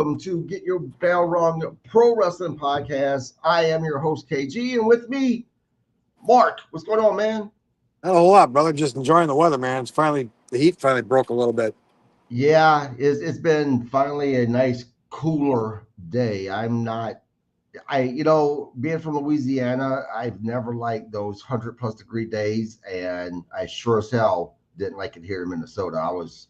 welcome to Get Your Bell Rung Pro Wrestling Podcast. I am your host, KG, and with me, Mark. What's going on, man? Not a whole lot, brother. Just enjoying the weather, man. The heat finally broke a little bit. Yeah, it's been finally a nice, cooler day. Being from Louisiana, I've never liked those 100+ degree days, and I sure as hell didn't like it here in Minnesota. I was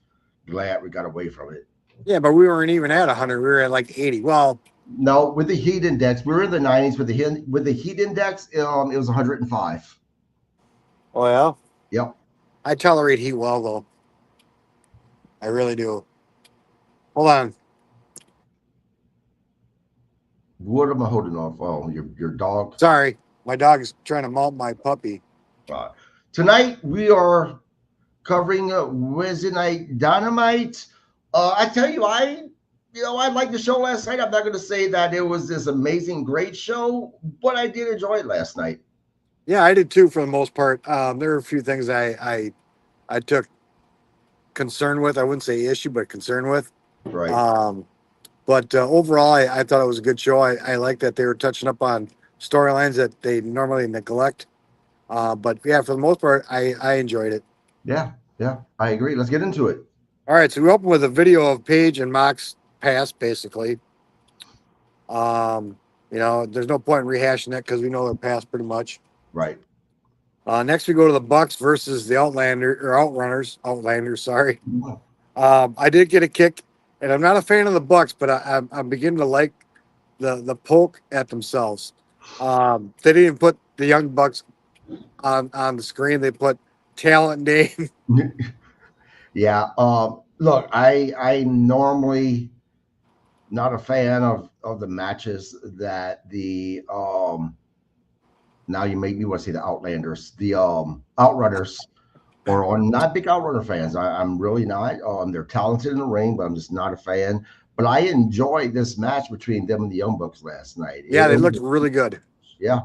glad we got away from it. Yeah, but we weren't even at 100. We were at like 80. Well, No, with the heat index, we were in the 90s. With the heat index, it was 105. oh yeah. Yep. I tolerate heat well, though. I really do. Hold on. What am I holding off? Oh, your dog. Sorry, my dog is trying to mount my puppy. Uh, Tonight we are covering Wednesday night Dynamite. I tell you, I liked the show last night. I'm not going to say that it was this amazing, great show, but I did enjoy it last night. Yeah, I did too, for the most part. There were a few things I took concern with. I wouldn't say issue, but concern with. Right. But overall, I thought it was a good show. I like that they were touching up on storylines that they normally neglect. But yeah, for the most part, I enjoyed it. Yeah. I agree. Let's get into it. All right, so we open with a video of Paige and Mox past, basically. There's no point in rehashing it because we know their past pretty much. Right. Next, we go to the Bucks versus the Outlanders. Sorry. I did get a kick, and I'm not a fan of the Bucks, but I'm beginning to like the poke at themselves. They didn't even put the Young Bucks on the screen. They put talent name. Yeah. Look, I normally not a fan of the matches that the now you make me want to say the Outlanders, the Outrunners, or not big Outrunner fans. I'm really not. They're talented in the ring, but I'm just not a fan. But I enjoyed this match between them and the Young Bucks last night. Yeah, they looked really good. Yeah.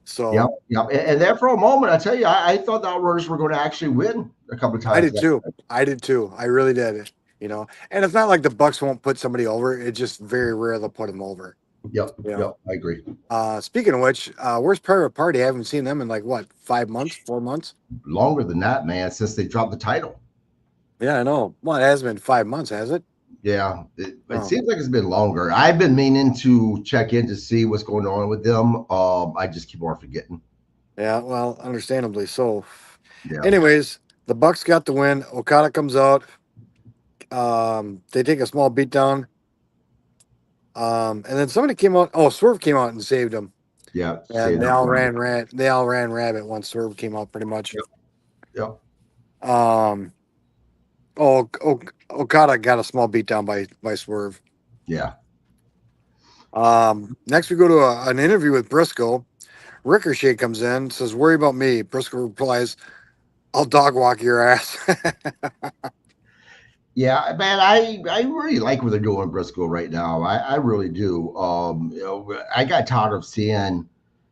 So Yep. And there for a moment, I tell you, I thought the Outrunners were going to actually win a couple of times. I did too. I really did. And it's not like the Bucks won't put somebody over. It's just very rare they'll put them over. Yep. I agree. Speaking of which, where's Private Party? I haven't seen them in like what, 5 months, 4 months? Longer than that, man, since they dropped the title. Yeah, I know. Well, it hasn't been 5 months, has it? Yeah, it seems like it's been longer. I've been meaning to check in to see what's going on with them. I just keep on forgetting. Yeah, well, understandably so. Yeah. Anyways, the Bucks got the win. Okada comes out. They take a small beatdown. And then somebody came out. Oh, Swerve came out and saved them. Yeah. And they all ran rabbit once Swerve came out, pretty much. Yep. Okada got a small beatdown by Swerve. Yeah. Next, we go to an interview with Briscoe. Ricochet comes in, says, "Worry about me." Briscoe replies, "I'll dog walk your ass." Yeah, man, I really like what they're doing with Briscoe right now. I really do. I got tired of seeing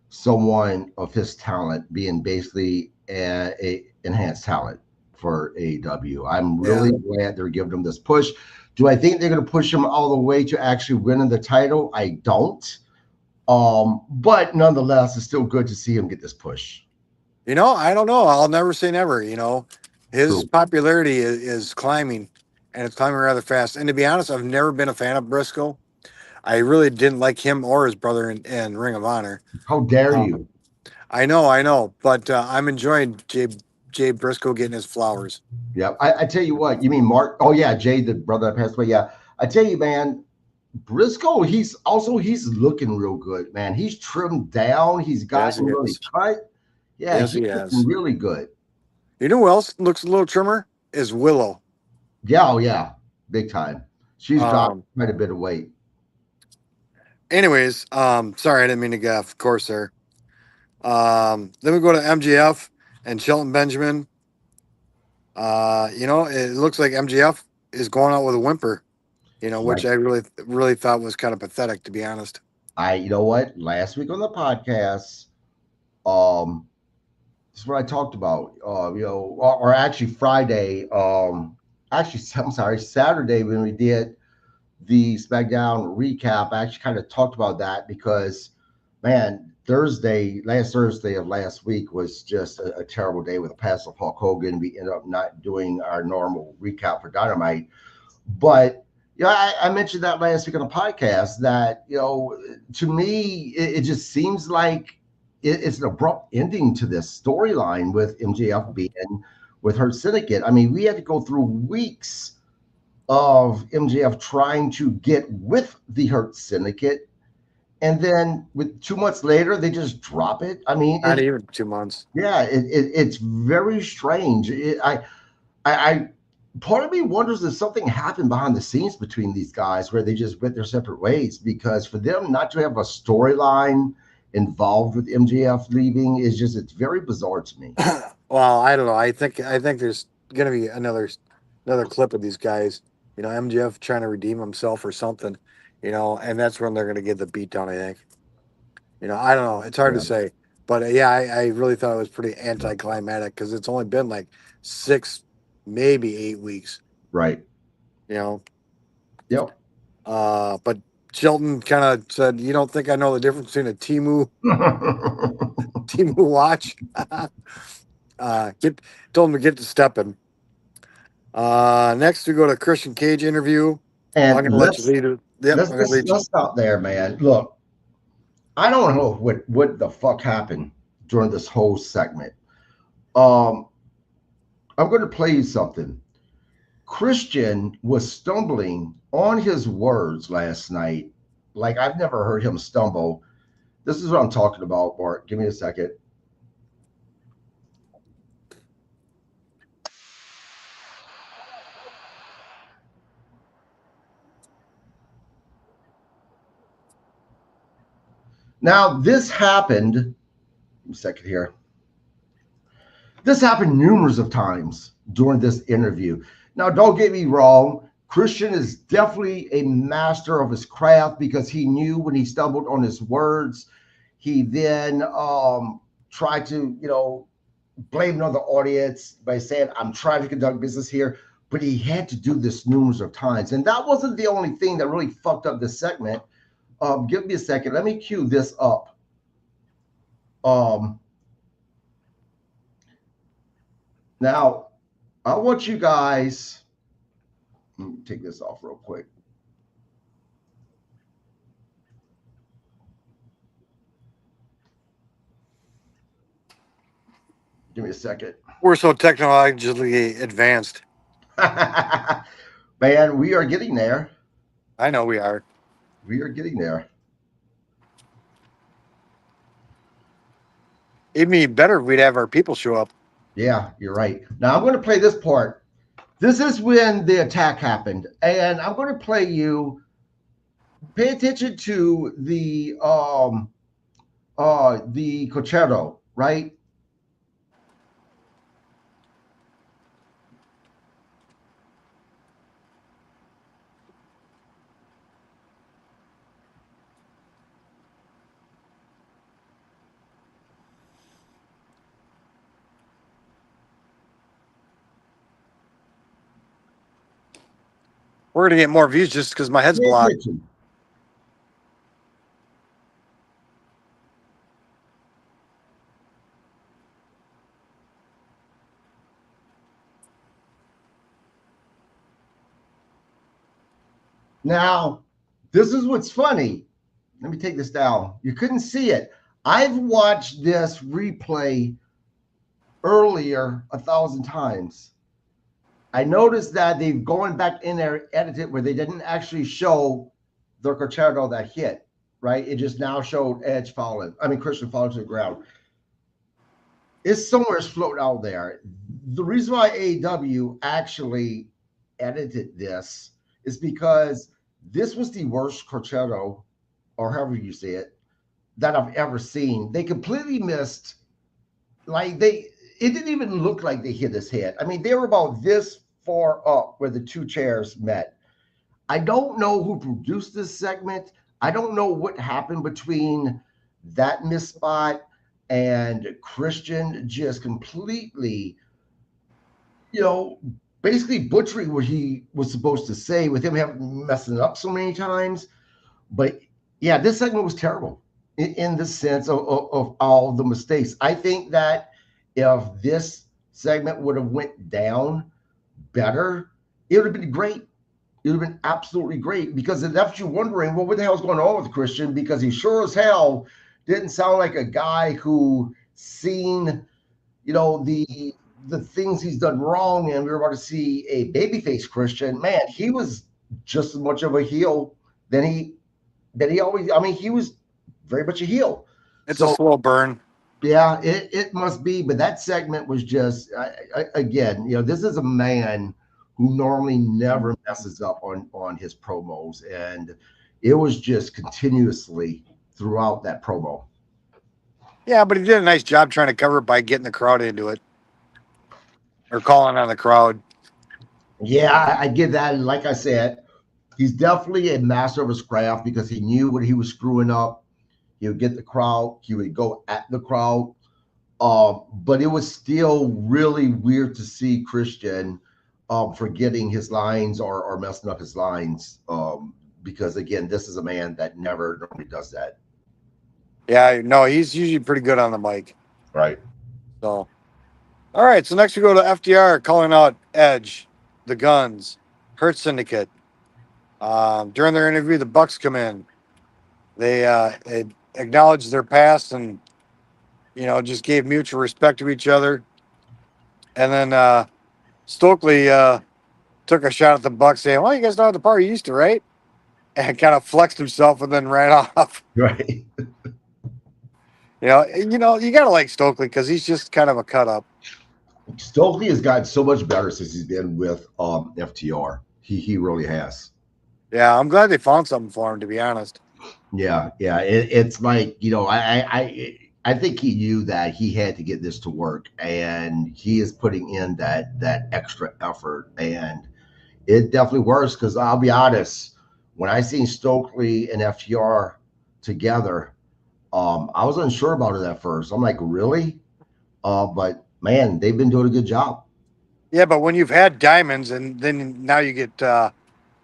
someone of his talent being basically a enhanced talent for AEW. I'm really glad they're giving him this push. Do I think they're going to push him all the way to actually winning the title? I don't. But nonetheless, it's still good to see him get this push. I don't know. I'll never say never. His True. popularity is climbing, and it's climbing rather fast. And to be honest, I've never been a fan of Briscoe. I really didn't like him or his brother in Ring of Honor. How dare you? I know, but I'm enjoying Jay Briscoe getting his flowers. Yeah, I tell you what. You mean Mark? Oh yeah, Jay, the brother that passed away. Yeah, I tell you, man. Briscoe, he's looking real good, man. He's trimmed down. He's gotten really cut. Yeah, yes, he's looking really good. You know who else looks a little trimmer? Is Willow. Yeah, big time. She's dropped quite a bit of weight. Anyways, sorry, I didn't mean to get off course there. Then we go to MJF and Shelton Benjamin. It looks like MJF is going out with a whimper. Which I really thought was kind of pathetic, to be honest. You know what? Last week on the podcast, this is what I talked about. Or actually Friday. I'm sorry, Saturday when we did the SmackDown recap, I actually kind of talked about that because, man, last Thursday of last week was just a terrible day with the pass of Hulk Hogan. We ended up not doing our normal recap for Dynamite. But I mentioned that last week on the podcast that to me it just seems like it's an abrupt ending to this storyline with MJF being with her syndicate. I mean, we had to go through weeks of MJF trying to get with the Hurt Syndicate, and then with 2 months later, they just drop it. I mean, Not even 2 months. yeah, it's very strange. I part of me wonders if something happened behind the scenes between these guys where they just went their separate ways, because for them not to have a storyline involved with MJF leaving is just, it's very bizarre to me. Well, I don't know. I think there's gonna be another clip of these guys. MJF trying to redeem himself or something. And that's when they're gonna get the beat down. I think. I don't know. It's hard to Yeah, say, but yeah, I really thought it was pretty anticlimactic because it's only been like 6, maybe 8 weeks. right. You know, Yep. but Shelton kind of said, "You don't think I know the difference between a Timu watch?" Get Told him to get to stepping. Next we go to Christian Cage interview. I'm And gonna let you let's lead it. Yep, let's I'm gonna let's lead you. let's stop there, man. Look, I don't know what the fuck happened during this whole segment. Um, I'm going to play you something. Christian was stumbling on his words last night, like I've never heard him stumble. This is what I'm talking about, Bart. Give me a second. Now, this happened. A second here. This happened numerous of times during this interview. Now, don't get me wrong. Christian is definitely a master of his craft, because he knew when he stumbled on his words, he then tried to, blame it on the audience by saying, I'm trying to conduct business here. But he had to do this numerous of times. And that wasn't the only thing that really fucked up this segment. Give me a second. Let me cue this up. Um, Now, I want you guys, let me take this off real quick. Give me a second. We're so technologically advanced. Man, we are getting there. I know we are. We are getting there. It'd be better if we'd have our people show up. Yeah, you're right. Now I'm going to play this part. This is when the attack happened, and I'm going to play you. Pay attention to the concerto, right? We're gonna get more views just because my head's Pay blocked. attention. Now, this is what's funny. Let me take this down. You couldn't see it. I've watched this replay earlier 1,000 times. I noticed that they've gone back in there, edited where they didn't actually show the concerto that hit, right? It just now showed Christian falling to the ground. It's somewhere floating out there. The reason why AEW actually edited this is because this was the worst concerto, or however you say it, that I've ever seen. They completely missed, it didn't even look like they hit his head. I mean, they were about this far up where the two chairs met. I don't know who produced this segment. I don't know what happened between that miss spot and Christian just completely, basically butchering what he was supposed to say with him having messing it up so many times. But yeah, this segment was terrible in the sense of all the mistakes. I think that if this segment would have went down better, it would have been great. It would have been absolutely great because it left you wondering, well, what the hell's going on with Christian? Because he sure as hell didn't sound like a guy who seen, the things he's done wrong, and we were about to see a babyface Christian. Man, he was just as much of a heel than he always. I mean, he was very much a heel. It's a So slow burn. yeah, it must be. But that segment was just again, this is a man who normally never messes up on his promos, and it was just continuously throughout that promo. Yeah, but he did a nice job trying to cover it by getting the crowd into it or calling on the crowd. Yeah, I get that. And like I said, he's definitely a master of his craft because he knew what he was screwing up. He would get the crowd. He would go at the crowd. But it was still really weird to see Christian forgetting his lines or messing up his lines. Because again, this is a man that never normally does that. Yeah, no, he's usually pretty good on the mic. Right. So, all right. So next we go to FDR calling out Edge, the Guns, Hurt Syndicate. During their interview, the Bucks come in. They acknowledged their past and just gave mutual respect to each other. And then Stokely took a shot at the Bucks, saying, "Well, you guys don't have the power you used to, right?" And kind of flexed himself and then ran off. Right. You gotta like Stokely because he's just kind of a cut up. Stokely has gotten so much better since he's been with FTR. He really has. Yeah, I'm glad they found something for him. To be honest. Yeah, yeah. It's like I think he knew that he had to get this to work, and he is putting in that extra effort, and it definitely works. Because I'll be honest, when I seen Stokely and FTR together, I was unsure about it at first. I'm like, really? But man, they've been doing a good job. Yeah, but when you've had diamonds and then now you get, I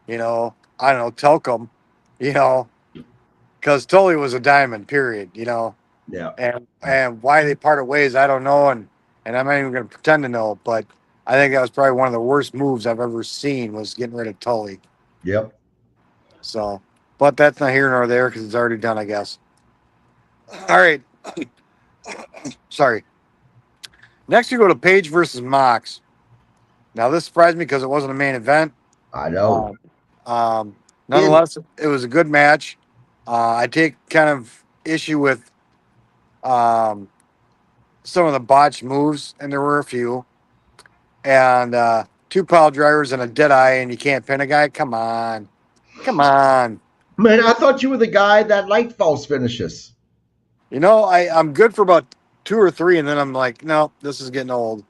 don't know, Telcom, you know, because Tully was a diamond, period, Yeah. and why they parted ways, I don't know, and I'm not even going to pretend to know, but I think that was probably one of the worst moves I've ever seen was getting rid of Tully. Yep. So, but that's not here nor there because it's already done, I guess. All right, sorry. Next, you go to Page versus Mox. Now, this surprised me because it wasn't a main event. I know. Um, um, In Nonetheless, it was a good match. I take kind of issue with um, some of the botched moves, and there were a few. And two pile drivers and a dead eye, and you can't pin a guy. Come on, come on. Man, I thought you were the guy that liked false finishes. I'm good for about two or three, and then I'm like, no, this is getting old.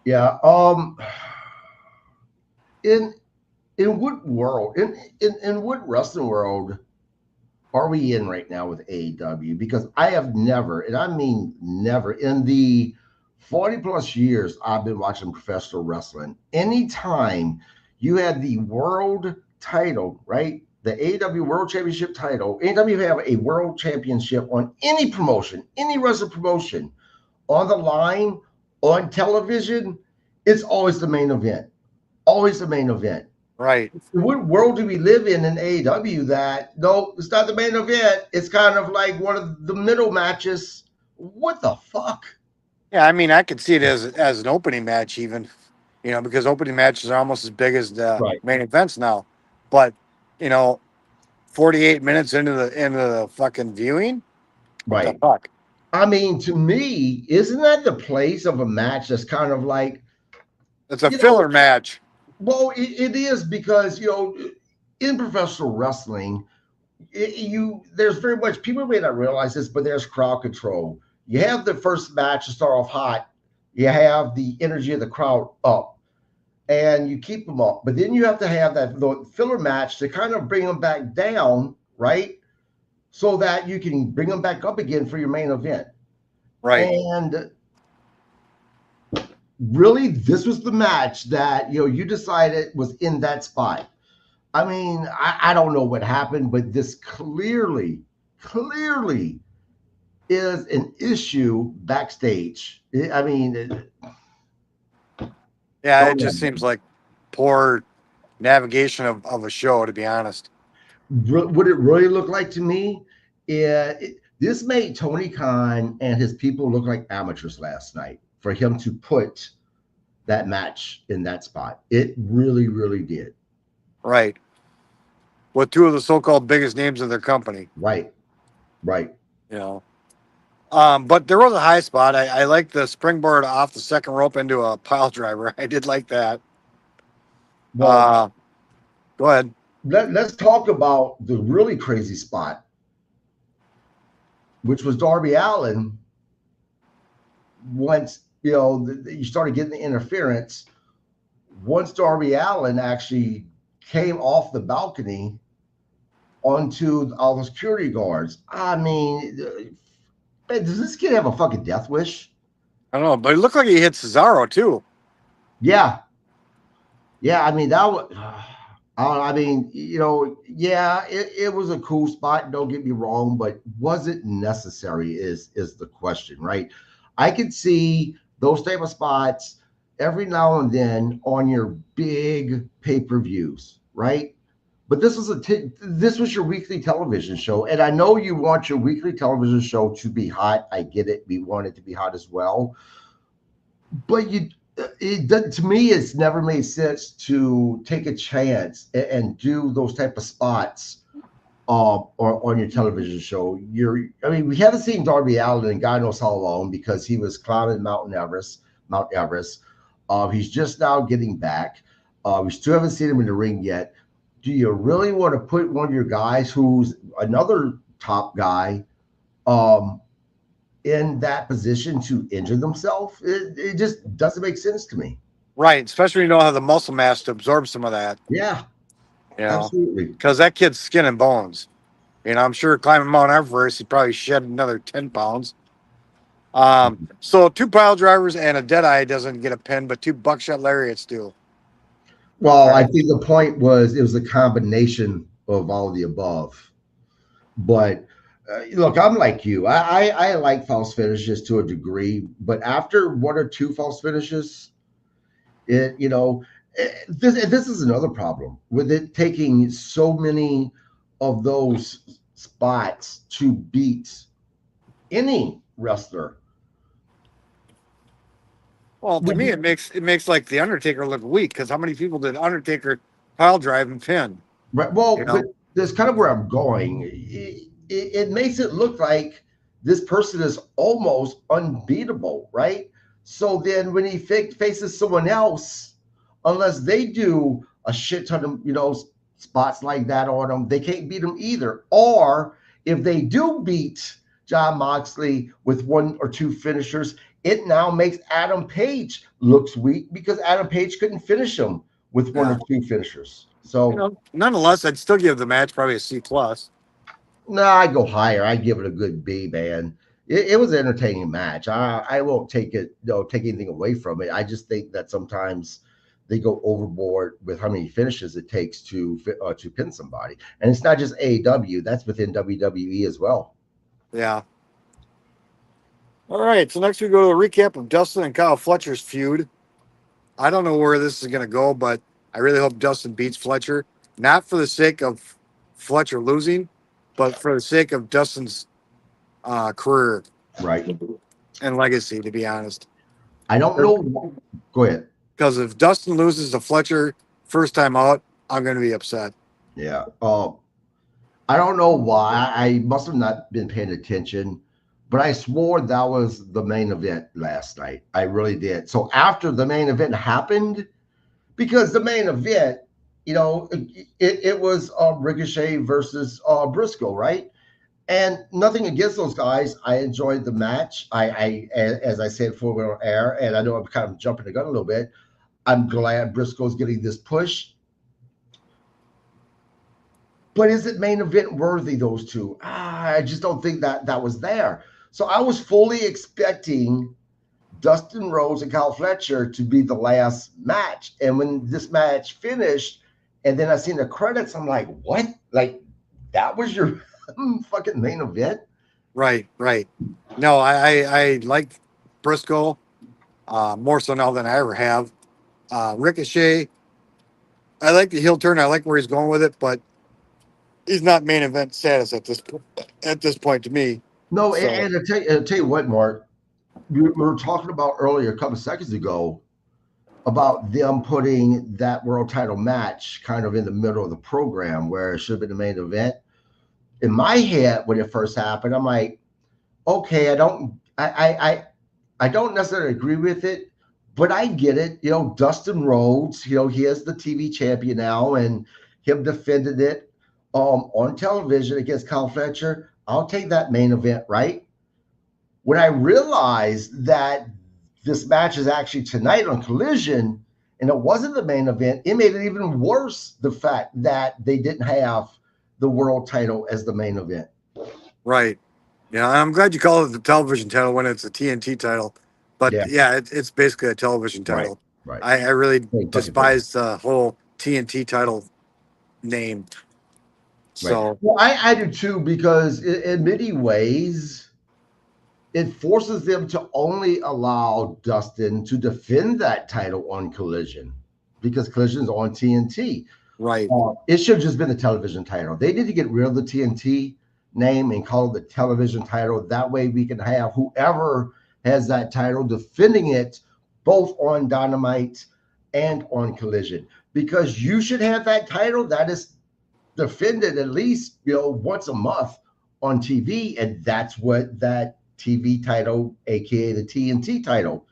Yeah. In what world in what wrestling world are we in right now with AEW? Because I have never, and I mean never, in the 40 plus years I've been watching professional wrestling, anytime you had the world title, right? The AEW World Championship title, anytime you have a world championship on any promotion, any wrestling promotion on the line on television, it's always the main event. Always the main event. Right. What world do we live in AEW that no, it's not the main event? It's kind of like one of the middle matches. What the fuck? Yeah, I mean, I could see it as an opening match, even, because opening matches are almost as big as the Right, main events now. But, you know, 48 minutes into the fucking viewing, what the right. fuck? I mean, to me, isn't that the place of a match that's kind of like, It's a you know, filler match. well, it is because, in professional wrestling, there's very much, people may not realize this, but there's crowd control. You have the first match to start off hot. You have the energy of the crowd up, and you keep them up. But then you have to have that the filler match to kind of bring them back down, right? So that you can bring them back up again for your main event. Right. And really, this was the match that you decided was in that spot. I mean, I don't know what happened, but this clearly is an issue backstage. I mean, Yeah, go it just ahead. seems like poor navigation of a show, to be honest. What it really looked like to me, this made Tony Khan and his people look like amateurs last night for him to put that match in that spot. It really did. Right. With two of the so-called biggest names in their company, Right, right. you know. But there was a high spot. I like the springboard off the second rope into a pile driver. I did like that. Well, Uh, Go ahead. let's talk about the really crazy spot, which was Darby Allen. Once you started getting the interference, once Darby Allen actually came off the balcony onto all the security guards. I mean, does this kid have a fucking death wish? I don't know, but it looked like he hit Cesaro too. Yeah, yeah. I mean, that was. I mean, yeah, it was a cool spot. Don't get me wrong, but was it necessary? Is the question, right? I could see those type of spots every now and then on your big pay-per-views, right? But this was your weekly television show, and I know you want your weekly television show to be hot. I get it. We want it to be hot as well, but to me, it's never made sense to take a chance and do those type of spots or on your television show. I mean, we haven't seen Darby Allin in God knows how long because he was climbing Mount Everest. He's just now getting back. We still haven't seen him in the ring yet. Do you really want to put one of your guys, who's another top guy, um, in that position to injure themselves? It just doesn't make sense to me. Right, especially when you don't have the muscle mass to absorb some of that, Yeah, you know, absolutely. because that kid's skin and bones. I'm sure climbing Mount Everest, he probably shed another 10 pounds. So two pile drivers and a dead eye doesn't get a pin, but two buckshot lariats do. Well, I Right. think the point was it was a combination of all of the above. But look, I'm like you. I like false finishes to a degree, but after one or two false finishes, this is another problem with it taking so many of those spots to beat any wrestler. Well, to me, it makes like the Undertaker look weak because how many people did Undertaker pile drive and pin? Right. Well, You but know, that's kind of where I'm going. It makes it look like this person is almost unbeatable, right? So then when he faces someone else, unless they do a shit ton of, spots like that on them, they can't beat him either. Or if they do beat John Moxley with one or two finishers, it now makes Adam Page looks weak because Adam Page couldn't finish him with one or yeah. two finishers. So Nonetheless, I'd still give the match probably a C plus. no, I go higher. I give it a good B, man. It was an entertaining match. I won't take anything away from it. I just think that sometimes they go overboard with how many finishes it takes to pin somebody, and it's not just AEW. That's within WWE as well. Yeah. All right. So next we go to a recap of Dustin and Kyle Fletcher's feud. I don't know where this is going to go, but I really hope Dustin beats Fletcher, not for the sake of Fletcher losing, but for the sake of Dustin's career Right. and legacy, to be honest. I don't know. Go ahead. Because if Dustin loses to Fletcher first time out, I'm going to be upset. Yeah. I don't know why. I must have not been paying attention, but I swore that was the main event last night. I really did. So after the main event happened, because the main event, it was Ricochet versus Briscoe, right? And nothing against those guys. I enjoyed the match. As I said before we were on air, and I know I'm kind of jumping the gun a little bit. I'm glad Briscoe's getting this push. But is it main event worthy, those two? I just don't think that was there. So I was fully expecting Dustin Rhodes and Kyle Fletcher to be the last match. And when this match finished, and then I seen the credits, I'm like, what? Like, that was your fucking main event? Right, right. No, I like Briscoe more so now than I ever have. Ricochet, I like the heel turn. I like where he's going with it, but he's not main event status at this point to me. No, So and I'll tell you what, Mark, we were talking about earlier a couple of seconds ago about them putting that world title match kind of in the middle of the program where it should have been the main event. In my head, when it first happened, I'm like, okay, I don't necessarily agree with it, but I get it. You know, Dustin Rhodes, you know, he is the TV champion now, and him defended it on television against Kyle Fletcher. I'll take that main event, right? When I realized that this match is actually tonight on Collision and it wasn't the main event, it made it even worse the fact that they didn't have the world title as the main event. right, yeah, I'm glad you call it the television title when it's a TNT title, but Yeah, yeah, it's basically a television right, title. right. I really Same fucking thing. despise the whole TNT title name. Right. So Well, I do too because in many ways it forces them to only allow Dustin to defend that title on Collision because Collision's on TNT. right, It should have just been the television title. They need to get rid of the TNT name and call it the television title. That way we can have whoever has that title defending it both on Dynamite and on Collision. Because you should have that title that is defended at least, you know, once a month on TV. And that's what that TV title, aka the TNT title,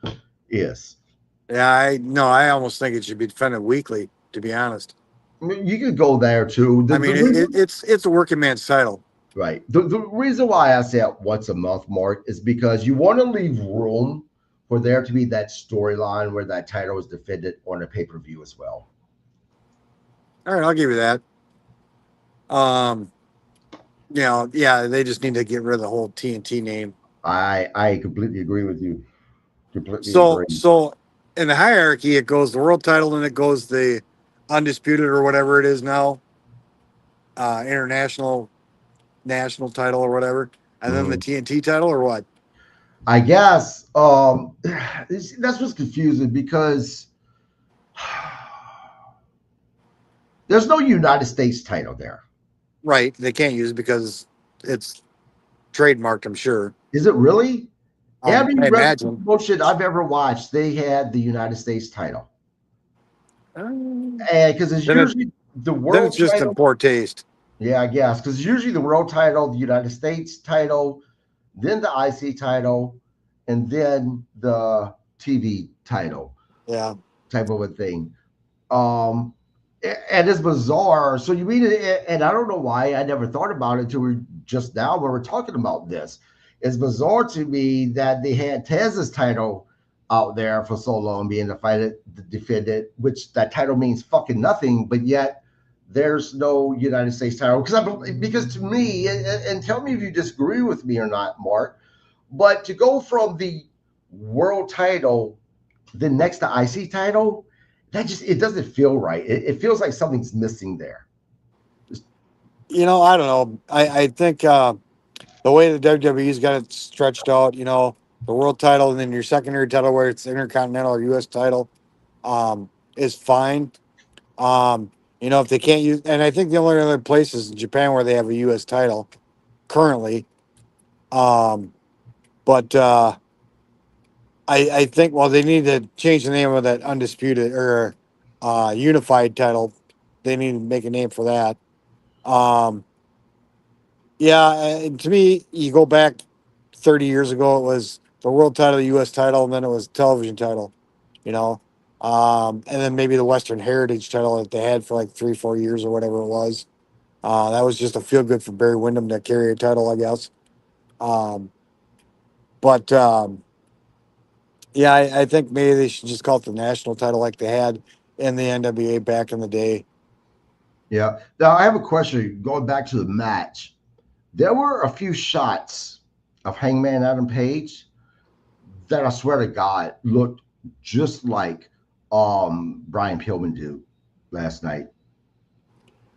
is. yeah, I no, I almost think it should be defended weekly. To be honest, I mean, you could go there too. I The mean reason it's a working man's title. Right. The reason why I say once a month, Mark, is because you want to leave room for there to be that storyline where that title is defended on a pay per view as well. All right, I'll give you that. Um, you know, yeah, they just need to get rid of the whole TNT name. I completely agree with you. Completely So, agree. so in the hierarchy, it goes the world title, and it goes the undisputed or whatever it is now, international, national title or whatever, and then the Mhm. TNT title or what? I guess that's what's confusing because there's no United States title there. Right, they can't use it because it's trademarked. I'm sure. Is it really? Every I wrestling imagine. promotion I've ever watched, they had the United States title. Um, And because it's then it usually the then it's world just in title. poor taste. Yeah, I guess because usually the world title, the United States title, then the IC title, and then the TV title Yeah. type of a thing. Um, and it's bizarre. So you read it, and I don't know why I never thought about it until we just now when we're talking about this. It's bizarre to me that they had Tez's title out there for so long, being defended, which that title means fucking nothing, but yet there's no United States title because to me, and tell me if you disagree with me or not, Mark, but to go from the world title then next to IC title, that just it doesn't feel right. It feels like something's missing there. You know, I don't know. I think the way the WWE's got it stretched out, you know, the world title and then your secondary title, where it's the Intercontinental or U.S. title, is fine. You know, if they can't use, and I think the only other place is in Japan where they have a U.S. title currently. Um, but I think, well, they need to change the name of that undisputed or unified title. They need to make a name for that. Um, yeah, and to me, you go back 30 years ago, it was the world title, the U.S. title, and then it was television title, you know, and then maybe the Western Heritage title that they had for like 3, 4 years or whatever it was. That was just a feel good for Barry Windham to carry a title, I guess. Um, but yeah, I think maybe they should just call it the national title like they had in the NWA back in the day. Yeah. Now I have a question. Going back to the match, there were a few shots of Hangman Adam Page that I swear to God looked just like Brian Pillman did last night.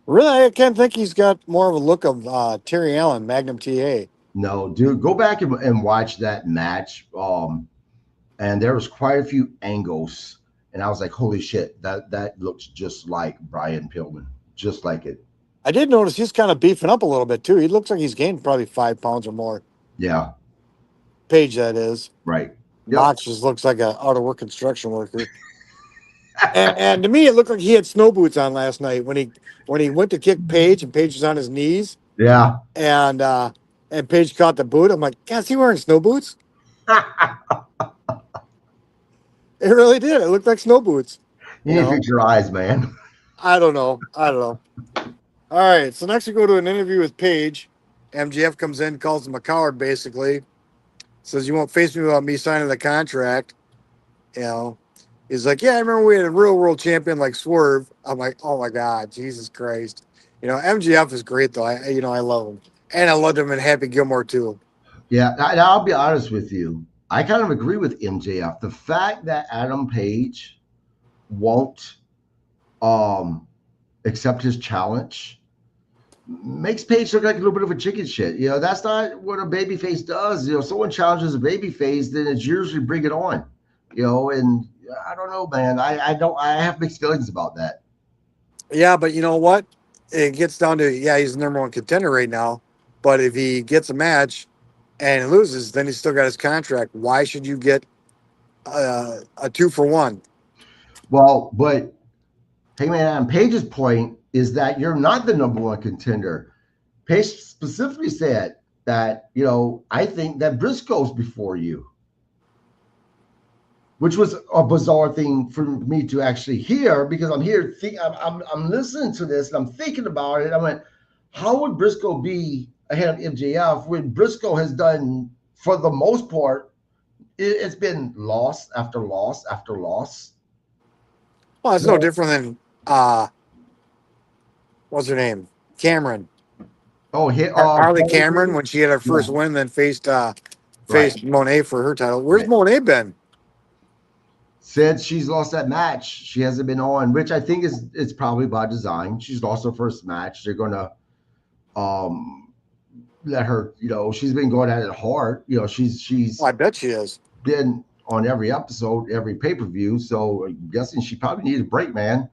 Really, I can't think he's got more of a look of Terry Allen, Magnum TA. No, dude, go back and watch that match. And there was quite a few angles, and I was like, "Holy shit, that looks just like Brian Pillman, just like it." I did notice he's kind of beefing up a little bit too. He looks like he's gained probably 5 pounds or more. Yeah, Page, that is. right. Yep. Mox just looks like a out of work construction worker. And to me, it looked like he had snow boots on last night when he went to kick Page and Page was on his knees Yeah. and Page caught the boot. I'm like, God, is he wearing snow boots? It really did. It looked like snow boots. You need to fix your eyes, man. I don't know. All right. So next we go to an interview with Page. MGF comes in, calls him a coward, basically. Says, you won't face me without me signing the contract. You know, he's like, yeah, I remember we had a real world champion like Swerve. I'm like, oh my God, Jesus Christ. MGF is great though. I love him. And I loved him in Happy Gilmore too. Yeah, I'll be honest with you. I kind of agree with MJF. The fact that Adam Page won't accept his challenge makes Page look like a little bit of a chicken shit. That's not what a babyface does. Someone challenges a babyface, then it's usually bring it on. And I don't know, man. I have mixed feelings about that. Yeah, but you know what? It gets down to, yeah, he's the number one contender right now. But if he gets a match and loses, then he's still got his contract. Why should you get a 2-for-1? Well, but hey, man, Page's point is that you're not the number one contender. Page specifically said that, I think that Briscoe's before you, which was a bizarre thing for me to actually hear because I'm here, I'm listening to this and I'm thinking about it. I went, how would Briscoe be ahead of MJF when Briscoe has done, for the most part, it's been loss after loss after loss. Well, it's no different than what's her name? Cameron. Oh, Harley Cameron when she had her first win, then faced Monet for her title. Where's Monet been? Since she's lost that match, she hasn't been on, which I think it's probably by design. She's lost her first match. They're gonna let her, she's been going at it hard. She's I bet she is. Been on every episode, every pay-per-view. So I'm guessing she probably needs a break, man.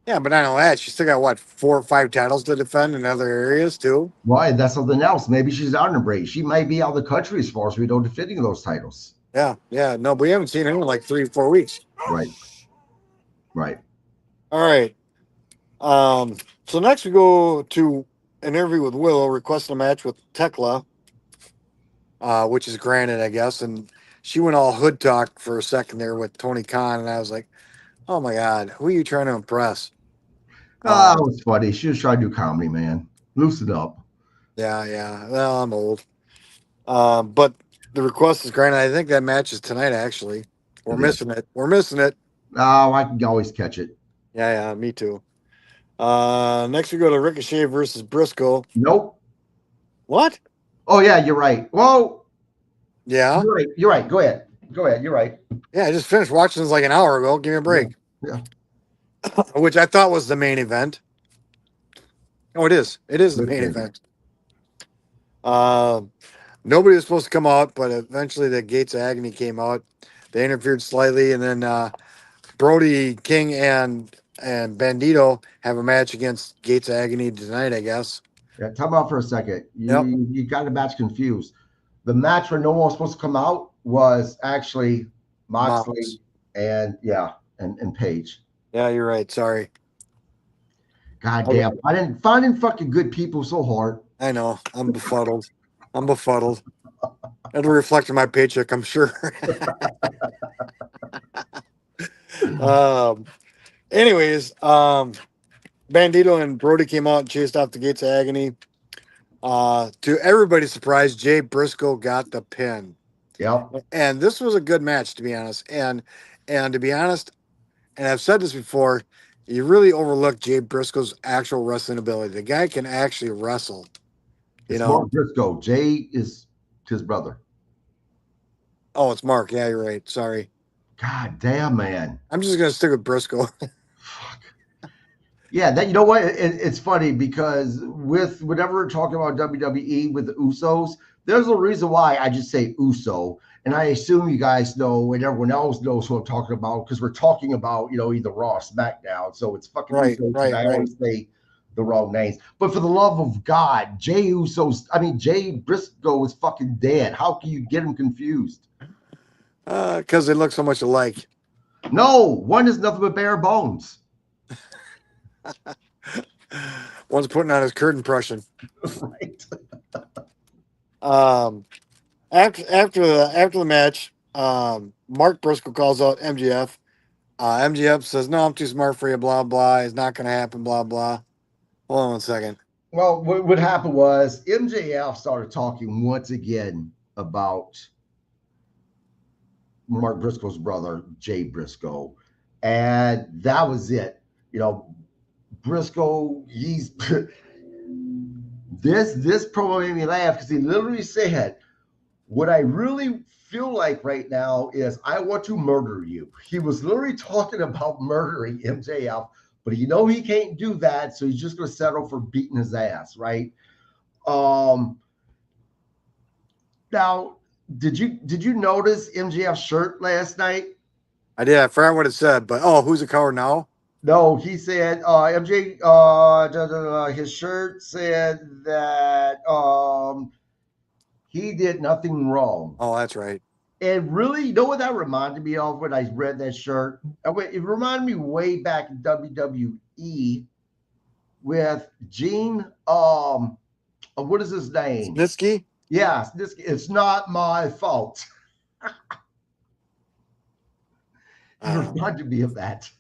Yeah, but not only that, she's still got what, 4 or 5 titles to defend in other areas too. Why? That's something else. Maybe she's out on a break. She might be out of the country as far as we know, defending those titles. Yeah. No, but we haven't seen her in like 3 or 4 weeks. Right. All right. So next we go to an interview with Willow, requesting a match with Tekla, which is granted, I guess. And she went all hood talk for a second there with Tony Khan, and I was like, oh my God, who are you trying to impress? It was funny. She was trying to do comedy, man. Loosen up. Yeah. Well, I'm old. But the request is granted. I think that match is tonight, actually. We're missing it. Oh, I can always catch it. Yeah, me too. Next we go to Ricochet versus Briscoe. Nope. What? Oh, yeah, you're right. Whoa. Yeah. You're right. Go ahead. You're right. Yeah, I just finished watching this like an hour ago. Give me a break. Yeah. Which I thought was the main event. Oh, it is. It is the main event. Nobody was supposed to come out, but eventually the Gates of Agony came out. They interfered slightly, and then Brody King and Bandito have a match against Gates of Agony tonight, I guess. Yeah, time out for a second. You got the match confused. The match where no one was supposed to come out was actually Moxley and Page. Yeah, you're right. Sorry. God damn. I didn't finding fucking good people so hard. I know. I'm befuddled. It'll reflect on my paycheck, I'm sure. Anyways, Bandito and Brody came out and chased off the Gates of Agony. To everybody's surprise, Jay Briscoe got the pin. Yep. And this was a good match, to be honest. And to be honest, and I've said this before, you really overlook Jay Briscoe's actual wrestling ability. The guy can actually wrestle. It's Mark Briscoe. Jay is his brother. Oh, it's Mark. Yeah, you're right. Sorry. God damn, man. I'm just gonna stick with Briscoe. Fuck. Yeah, that you know what? It's funny because with whenever we're talking about WWE with the Usos, there's a reason why I just say Uso, and I assume you guys know and everyone else knows who I'm talking about because we're talking about either Raw or SmackDown, so it's fucking Right, Usos, and right, I right. always say the wrong names. But for the love of God, Jay Briscoe is fucking dead. How can you get him confused? Because they look so much alike. No, one is nothing but bare bones. One's putting on his Kurt impression. Right. Um, after the match, Mark Briscoe calls out MGF. MGF says, "No, I'm too smart for you." Blah blah. It's not going to happen. Blah blah. Hold on one second. Well, what happened was MJF started talking once again about Mark Briscoe's brother, Jay Briscoe. And that was it. Briscoe, he's this promo made me laugh because he literally said, what I really feel like right now is I want to murder you. He was literally talking about murdering MJF, but he can't do that, so he's just gonna settle for beating his ass, right? Um Now, did you notice MJF's shirt last night? I did. I forgot what it said, but who's a coward now? No, he said MJ his shirt said that he did nothing wrong. Oh, that's right. And really, you know what that reminded me of when I read that shirt? It reminded me way back in WWE with Gene. What is his name? Snitsky. Yes, this it's not my fault. It I don't know. reminded me of that.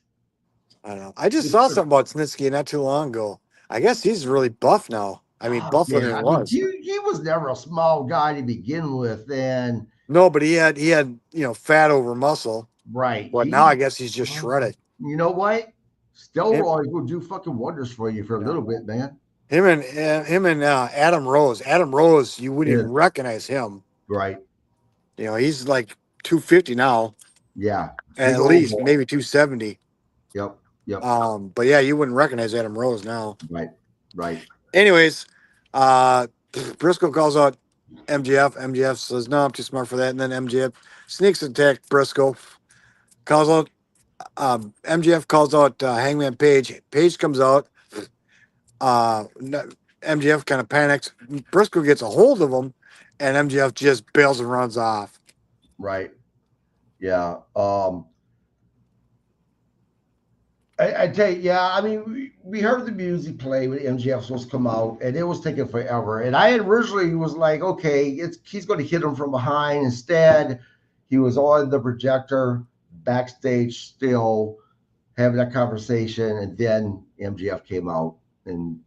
I don't know. I just saw something about Snitsky not too long ago. I guess he's really buff now. I mean, Oh buffer than yeah, he I mean was. he was never a small guy to begin with, and No, but he had fat over muscle. right, But now I guess he's just shredded. you know what? Him, Steroids will do fucking wonders for you for a yeah. little bit, man. him and Adam Rose. Adam Rose, you wouldn't Yeah, even recognize him. right. He's like 250 now, Yeah, big at old least boy. maybe 270. Yep, yep. But yeah, you wouldn't recognize Adam Rose now. Right, right, Anyways, uh, Briscoe calls out MGF. MGF says, "No, I'm too smart for that." And then MGF sneaks attack Briscoe. Calls out MGF calls out Hangman Page. Page comes out. MGF kind of panics. Briscoe gets a hold of him, and MGF just bails and runs off. right. Yeah. I tell you, yeah. I mean, we heard the music play when MJF was supposed to come out, and it was taking forever. And I originally was like, okay, he's going to hit him from behind. Instead, he was on the projector backstage, still having that conversation, and then MJF came out and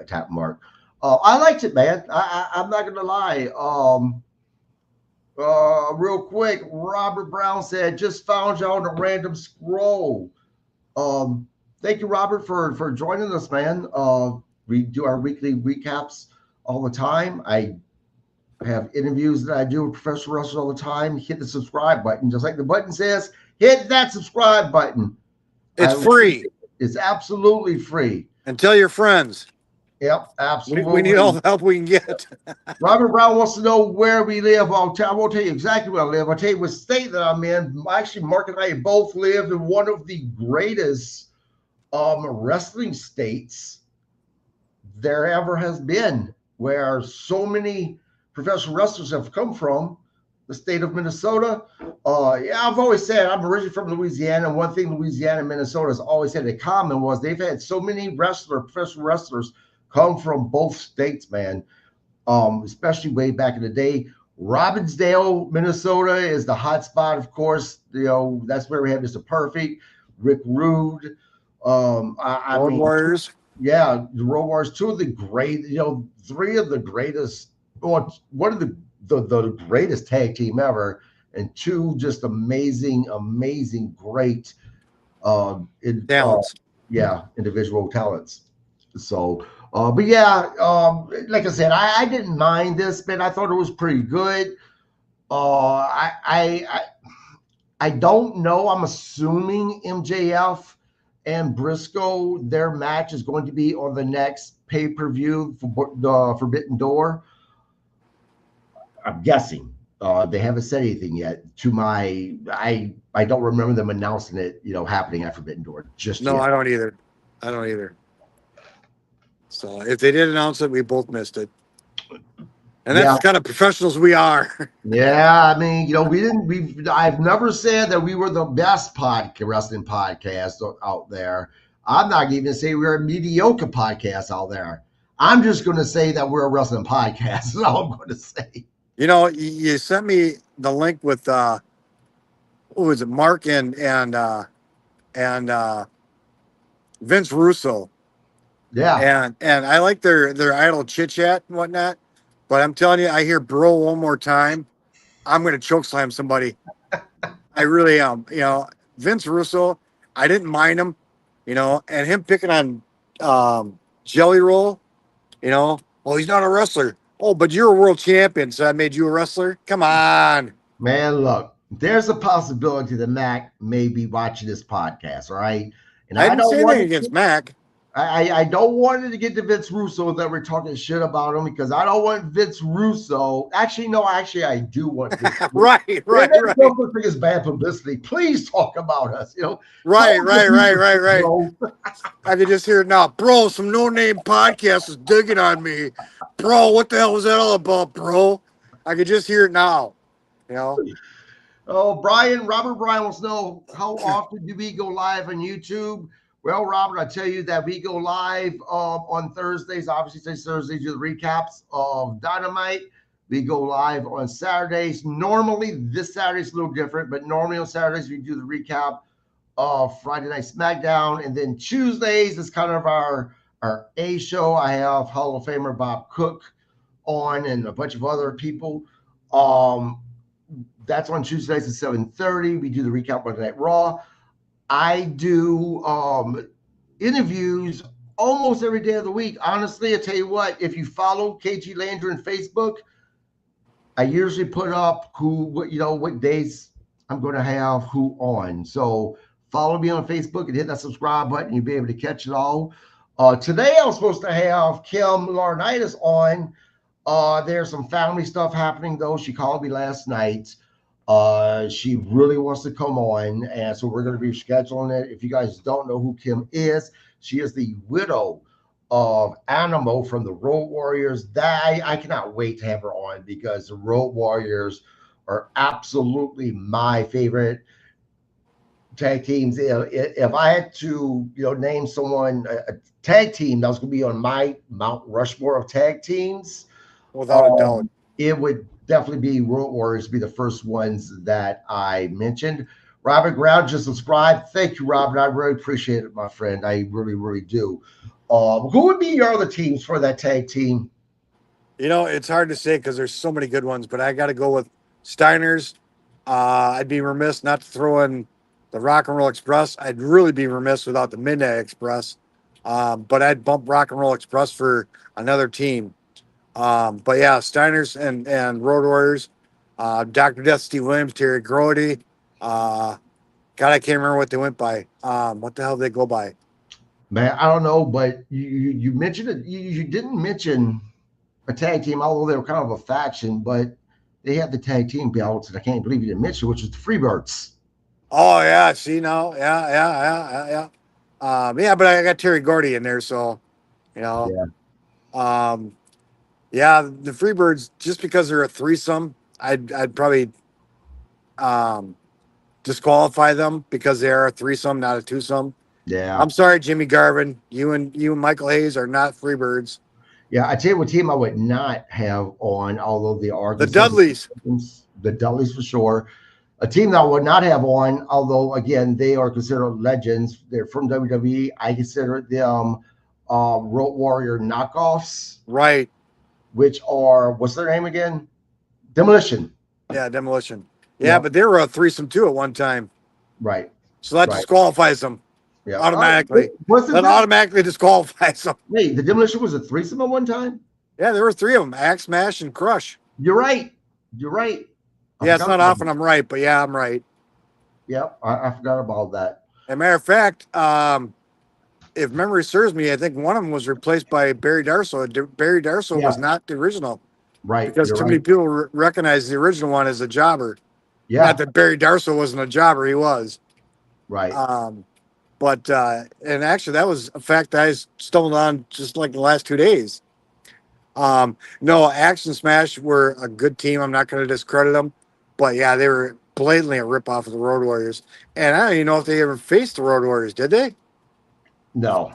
attacked Mark. I liked it, man. I'm not going to lie. Real quick, Robert Brown said, "Just found you on a random scroll." Um, Thank you, Robert, for joining us, man. We do our weekly recaps all the time. I have interviews that I do with professional wrestlers all the time. Hit the subscribe button, just like the button says. Hit that subscribe button. It's free. It's absolutely free. And tell your friends. Yep, We need all absolutely. the help we can get. Robert Brown wants to know where we live. I won't tell you exactly where I live. I'll tell you what state that I'm in. Actually, Mark and I both live in one of the greatest wrestling states there ever has been, where so many professional wrestlers have come from, the state of Minnesota. Yeah, I've always said I'm originally from Louisiana, and one thing Louisiana and Minnesota has always had in common was they've had so many professional wrestlers come from both states, man. Especially way back in the day. Robbinsdale, Minnesota is the hot spot, of course. That's where we had Mr. Perfect, Rick Rude. I Road mean, Warriors. yeah, the Road Warriors, two of the great, three of the greatest, or one of the greatest tag team ever, and two just amazing, amazing, great, Talents. individual talents. So, but yeah, like I said, I didn't mind this, but I thought it was pretty good. I don't know. I'm assuming MJF and Briscoe, their match is going to be on the next pay-per-view for the Forbidden Door. I'm guessing. They haven't said anything yet. I don't remember them announcing it, happening at Forbidden Door just No, yet. I don't either. I don't either. So if they did announce it, we both missed it. And that's Yeah, the kind of professionals we are. yeah. I mean, I've never said that we were the best wrestling podcast out there. I'm not even saying we're a mediocre podcast out there. I'm just going to say that we're a wrestling podcast. That's all I'm going to say. You sent me the link with what was it, Mark and Vince Russo, Yeah, and I like their idle chit chat and whatnot. But I'm telling you, I hear bro one more time, I'm gonna choke slam somebody. I really am. Vince Russo, I didn't mind him, and him picking on Jelly Roll, well, he's not a wrestler. Oh, but you're a world champion, so I made you a wrestler. Come on. man. Look, there's a possibility that Mac may be watching this podcast. All right, and I I didn't don't say want anything to. against Mac. I don't want it to get to Vince Russo that we're talking shit about him because I don't want Vince Russo. Actually, no, I do want Vince. Right, If right, that right. don't think it's bad publicity, please talk about us. Tell Right, us what right, you right, think, right, right. bro. I can just hear it now. Bro, some no name podcast is digging on me. Bro, what the hell was that all about, bro? I could just hear it now. You know? Oh, Robert Bryan wants to know how often do we go live on YouTube? Well, Robert, I tell you that we go live on Thursdays. Obviously, say Thursdays do the recaps of Dynamite. We go live on Saturdays. Normally, this Saturday's a little different, but normally on Saturdays we do the recap of Friday Night SmackDown, and then Tuesdays is kind of our A show. I have Hall of Famer Bob Cook on and a bunch of other people. Um, that's on Tuesdays at 7:30. We do the recap Monday Night Raw. I do interviews almost every day of the week. Honestly, I tell you what, if you follow KG Landry on Facebook, I usually put up what days I'm going to have who on. So follow me on Facebook and hit that subscribe button. You'll be able to catch it all. Today I was supposed to have Kim Laurinaitis on. There's some family stuff happening though. She called me last night. She really wants to come on, and so we're going to be scheduling it. If you guys don't know who Kim is, she is the widow of Animo from the Road Warriors. That I cannot wait to have her on because the Road Warriors are absolutely my favorite tag teams. If I had to, name someone a tag team that was going to be on my Mount Rushmore of tag teams, Without a doubt. it would definitely be Road Warriors be the first ones that I mentioned. Robert Ground just subscribed. Thank you, Robert. I really appreciate it, my friend. I really, really do. Who would be your other teams for that tag team? It's hard to say because there's so many good ones, but I got to go with Steiner's. I'd be remiss not to throw in the Rock and Roll Express. I'd really be remiss without the Midnight Express. But I'd bump Rock and Roll Express for another team. But yeah, Steiner's and Road Warriors, Dr. Death, Steve Williams, Terry Grody. God, I can't remember what they went by. What the hell did they go by? Man, I don't know, but you mentioned it. You didn't mention a tag team, although they were kind of a faction, but they had the tag team belts, and I can't believe you didn't mention, which is the Freebirds. Oh yeah, see now, yeah. But I got Terry Gordy in there, so you know, Yeah. yeah, the Freebirds. Just because they're a threesome, I'd probably um disqualify them because they are a threesome, not a twosome. Yeah. I'm sorry, Jimmy Garvin. You and Michael Hayes are not Freebirds. Yeah. I tell you what team I would not have on, although they are The considered Dudleys. the Dudleys for sure. A team that I would not have on, although again they are considered legends. They're from WWE. I consider them Road Warrior knockoffs, Right. which are what's their name again? Demolition. Yeah, Demolition. Yeah, Yeah. but they were a threesome too at one time. Right. So that Right. disqualifies them Yeah. automatically. What's That the automatically disqualifies them. Wait, the Demolition was a threesome at one time? Yeah, there were three of them: Axe, Smash, and Crush. You're right. You're right. Yeah, it's not often I'm right, but yeah, I'm right. Yep, I forgot about that. As a matter of fact, if memory serves me, I think one of them was replaced by Barry Darso. Barry Darso Yeah, was not the original right. because You're too right. many people recognize the original one as a jobber. Not Yeah, that Barry Darso wasn't a jobber, he was. right. Um, but and actually, that was a fact that I stumbled on just like the last 2 days. No, Action Smash were a good team. I'm not going to discredit them, but yeah, they were blatantly a ripoff of the Road Warriors. And I don't even know if they ever faced the Road Warriors, did they? No,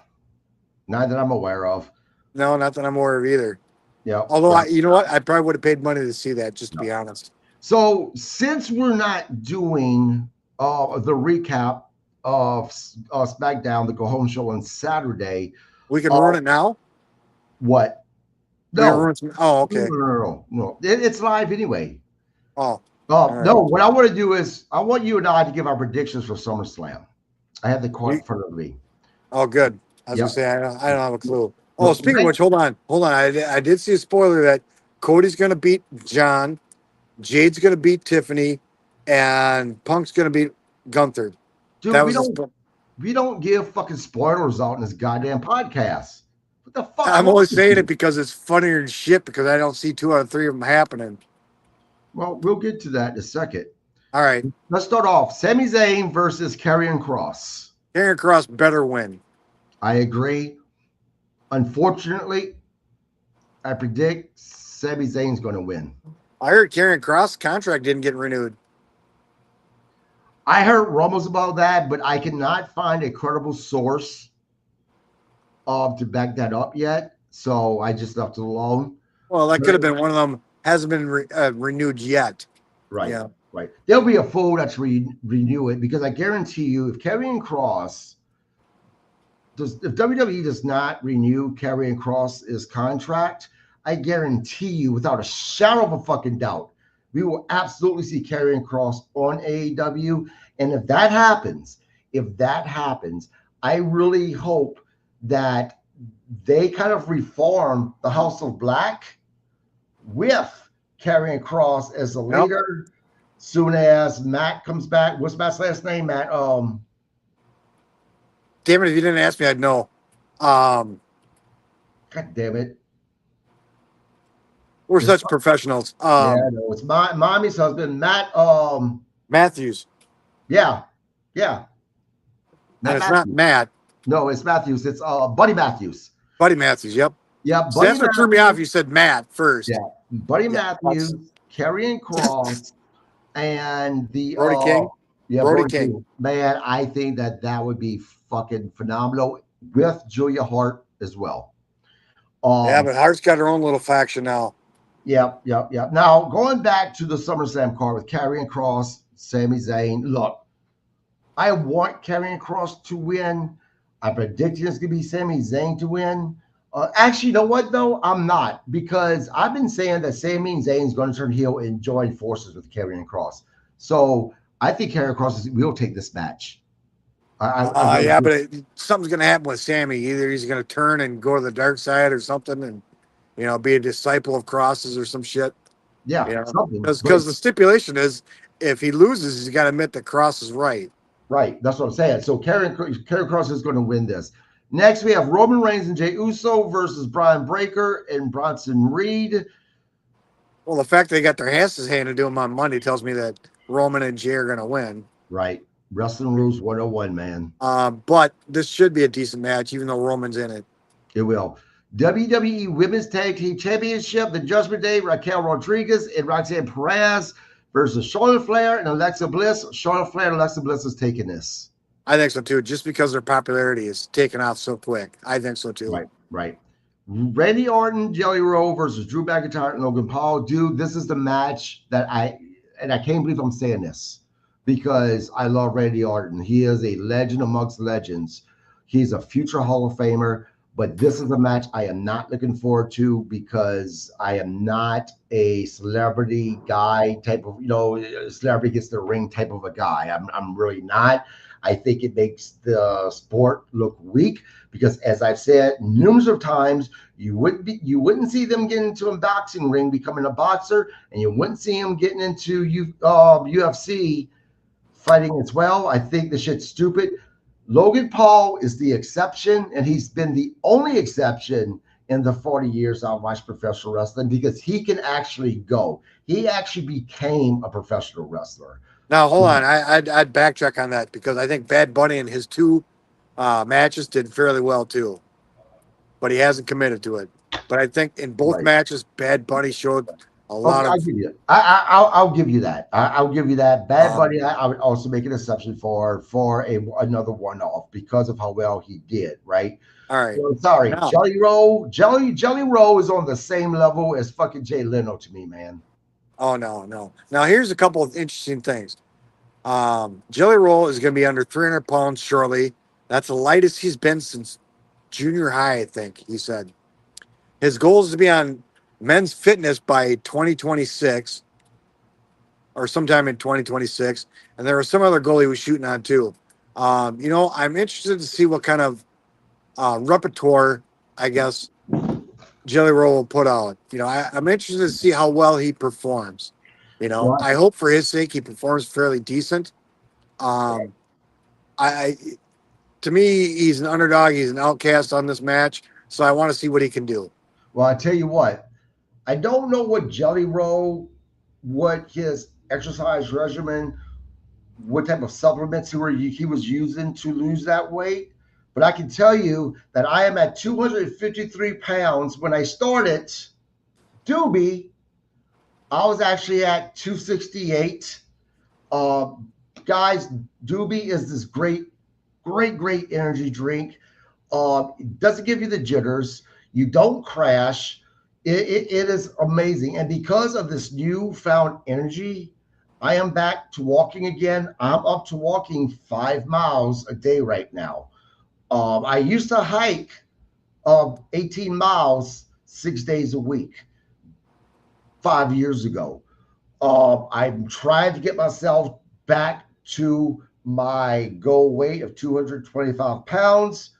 not that I'm aware of. No, not that I'm aware of either. Yep, Although yep. you know what, I probably would have paid money to see that, just to No. be honest. So since we're not doing the recap of SmackDown, the Go Home Show on Saturday, We can uh, ruin it now. what? We can No, ruin some. Oh, no, okay. no, no, no. No. It's live anyway. Oh, all No, right. what I want to do is I want you and I to give our predictions for SummerSlam. I have the card We, in front of me. oh, good. I was gonna Yep. say I don't have a clue. Oh, No, speaking of which, hold on. I did see a spoiler that Cody's gonna beat John, Jade's gonna beat Tiffany, and Punk's gonna beat Gunther. dude, That was a. we don't give fucking spoilers out in this goddamn podcast. What the fuck I'm wrong only with saying it you? because it's funnier than shit because I don't see 2 out of 3 of them happening. Well, we'll get to that in a second. All right, Let's start off. Sami Zayn versus Karrion Cross. Karrion Cross better win. I agree. Unfortunately, I predict Sami Zayn's going to win. I heard Karrion Cross contract didn't get renewed. I heard rumors about that, but I cannot find a credible source to back that up yet. So I just left it alone. Well, that But could have been one of them. Hasn't been renewed yet. right, Yeah. right. There'll be a fool that's renew it because I guarantee you, if Karrion Cross if WWE does not renew Karrion Cross's contract, I guarantee you, without a shadow of a fucking doubt, we will absolutely see Karrion Cross on AEW. And if that happens, I really hope that they kind of reform the House of Black with Karrion Cross as the Yep. leader. Soon as Matt comes back, what's Matt's last name? Matt. Damn it! If you didn't ask me, I'd know. God damn it. We're such professionals. Yeah, no, it's mommy's husband, Matt. Matthews. Yeah. And Matt it's Matthews. not Matt. No, it's Matthews. It's Buddy Matthews. Buddy Matthews. Yep. Yeah, So Buddy that's what Matthews. threw me off. You said Matt first. Yeah, Buddy Yeah, Matthews, Karrion Cross, and the Brody King. Yeah, Brody Brody King. King. Man, I think that would be fucking phenomenal with Julia Hart as well. Yeah, but Hart's got her own little faction now. Yep. Now, going back to the SummerSlam card with Karrion Cross, Sami Zayn. Look, I want Karrion Cross to win. I predict it's going to be Sami Zayn to win. Actually, you know what, though? I'm not, because I've been saying that Sami Zayn is going to turn heel and join forces with Karrion Cross. So I think Karrion Cross will take this match. Yeah, but something's going to happen with Sammy. Either he's going to turn and go to the dark side or something and, be a disciple of Crosses or some shit. Yeah, something. Because the stipulation is if he loses, he's got to admit that Cross is right. Right. That's what I'm saying. So Karrion Cross is going to win this. Next, we have Roman Reigns and Jey Uso versus Brian Breakker and Bronson Reed. Well, the fact they got their asses handed to them on Monday tells me that Roman and Jey are going to win. Right. Wrestling Rules 101, man. But this should be a decent match, even though Roman's in it. It will. WWE Women's Tag Team Championship, the Judgment Day, Raquel Rodriguez and Roxanne Perez versus Charlotte Flair and Alexa Bliss. Charlotte Flair and Alexa Bliss is taking this. I think so, too, just because their popularity is taken off so quick. I think so, too. Right. Randy Orton, Jelly Roll versus Drew McIntyre and Logan Paul. Dude, this is the match that I can't believe I'm saying this because I love Randy Orton. He is a legend amongst legends. He's a future Hall of Famer. But this is a match I am not looking forward to because I am not a celebrity guy type of, celebrity gets the ring type of a guy. I'm really not. I think it makes the sport look weak because, as I've said numerous of times, you wouldn't see them get into a boxing ring becoming a boxer, and you wouldn't see them getting into UFC fighting as well. I think this shit's stupid. Logan Paul is the exception, and he's been the only exception in the 40 years I've watched professional wrestling because he can actually go. He actually became a professional wrestler. Now, hold on. I'd backtrack on that because I think Bad Bunny in his two matches did fairly well too, but he hasn't committed to it. But I think in both Right. matches, Bad Bunny showed a Okay, lot I'll of. give you. I'll give you that. I'll give you that. Bad Um, Bunny, I would also make an exception for another one off because of how well he did. Right. all right. So, sorry, Now, Jelly Roll is on the same level as fucking Jay Leno to me, man. oh no, no. Now here's a couple of interesting things. Jelly Roll is going to be under 300 pounds shortly. That's the lightest he's been since junior high, I think he said. His goal is to be on men's fitness by 2026 or sometime in 2026. And there was some other goal he was shooting on too. I'm interested to see what kind of repertoire, I guess, Jelly Roll will put out. I'm interested to see how well he performs. Well, I hope for his sake he performs fairly decent. Um, I to me, he's an underdog. He's an outcast on this match, so I want to see what he can do. well, I tell you what, I don't know what Jelly Roll, what his exercise regimen, what type of supplements he was using to lose that weight. But I can tell you that I am at 253 pounds. When I started Doobie, I was actually at 268. Uh, Guys, Doobie is this great energy drink. It doesn't give you the jitters. You don't crash. It is amazing. And because of this newfound energy, I am back to walking again. I'm up to walking 5 miles a day right now. I used to hike 18 miles 6 days a week 5 years ago. I'm trying to get myself back to my goal weight of 225 pounds.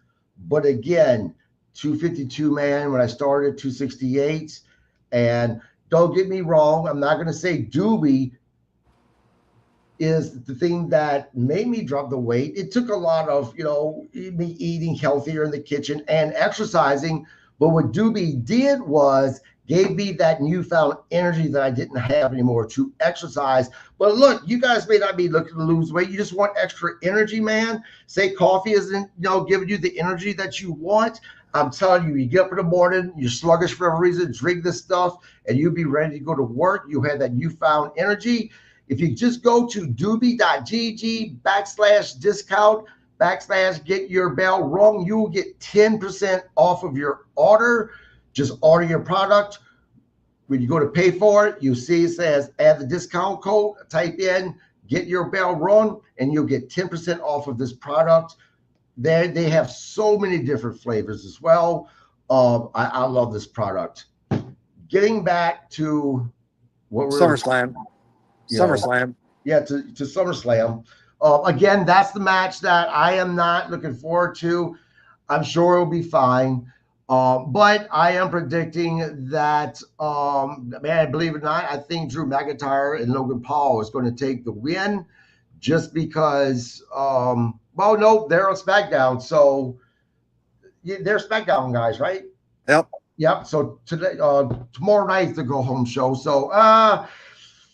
But again, 252 man when I started, 268. And don't get me wrong, I'm not going to say Doobie is the thing that made me drop the weight. It took a lot of, me eating healthier in the kitchen and exercising. But what Doobie did was gave me that newfound energy that I didn't have anymore to exercise. But look, you guys may not be looking to lose weight. You just want extra energy, man. Say coffee isn't, giving you the energy that you want. I'm telling you, you get up in the morning, you're sluggish for a reason, drink this stuff, and you'll be ready to go to work. You have that newfound energy. If you just go to doobie.gg/discount/ get your bell rung, you will get 10% off of your order. Just order your product. When you go to pay for it, you see it says add the discount code, type in, get your bell rung, and you'll get 10% off of this product. They have so many different flavors as well. I love this product. Getting back to what we're SummerSlam, you know, SummerSlam. yeah, to SummerSlam. Again, that's the match that I am not looking forward to. I'm sure it'll be fine. But I am predicting that, man, believe it or not, I think Drew McIntyre and Logan Paul is going to take the win just because, well, no, they're on SmackDown. So yeah, they're SmackDown guys, right? Yep. Yep. So today, tomorrow night's the go home show. So,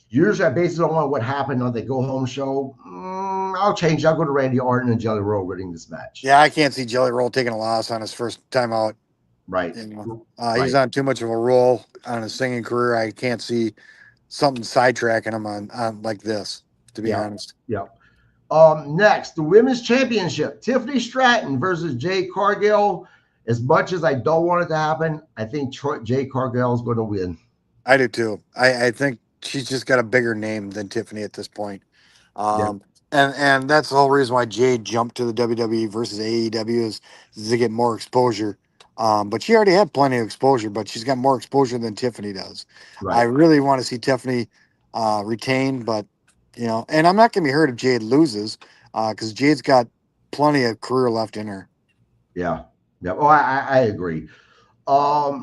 usually I base it on what happened on the go home show. I'll change. I'll go to Randy Orton and Jelly Roll winning this match. Yeah, I can't see Jelly Roll taking a loss on his first time out. Right. He's Right. on too much of a roll on his singing career. I can't see something sidetracking him on like this, to be Yeah. honest. Yeah. Next, the women's championship: Tiffany Stratton versus Jade Cargill. As much as I don't want it to happen, I think Jade Cargill is going to win. I do too. I think she's just got a bigger name than Tiffany at this point. Yeah. And that's the whole reason why Jade jumped to the WWE versus AEW is to get more exposure. But she already had plenty of exposure, but she's got more exposure than Tiffany does. I Right. really want to see Tiffany retain, but and I'm not going to be hurt if Jade loses because Jade's got plenty of career left in her. Yeah. Yeah. Oh, I agree.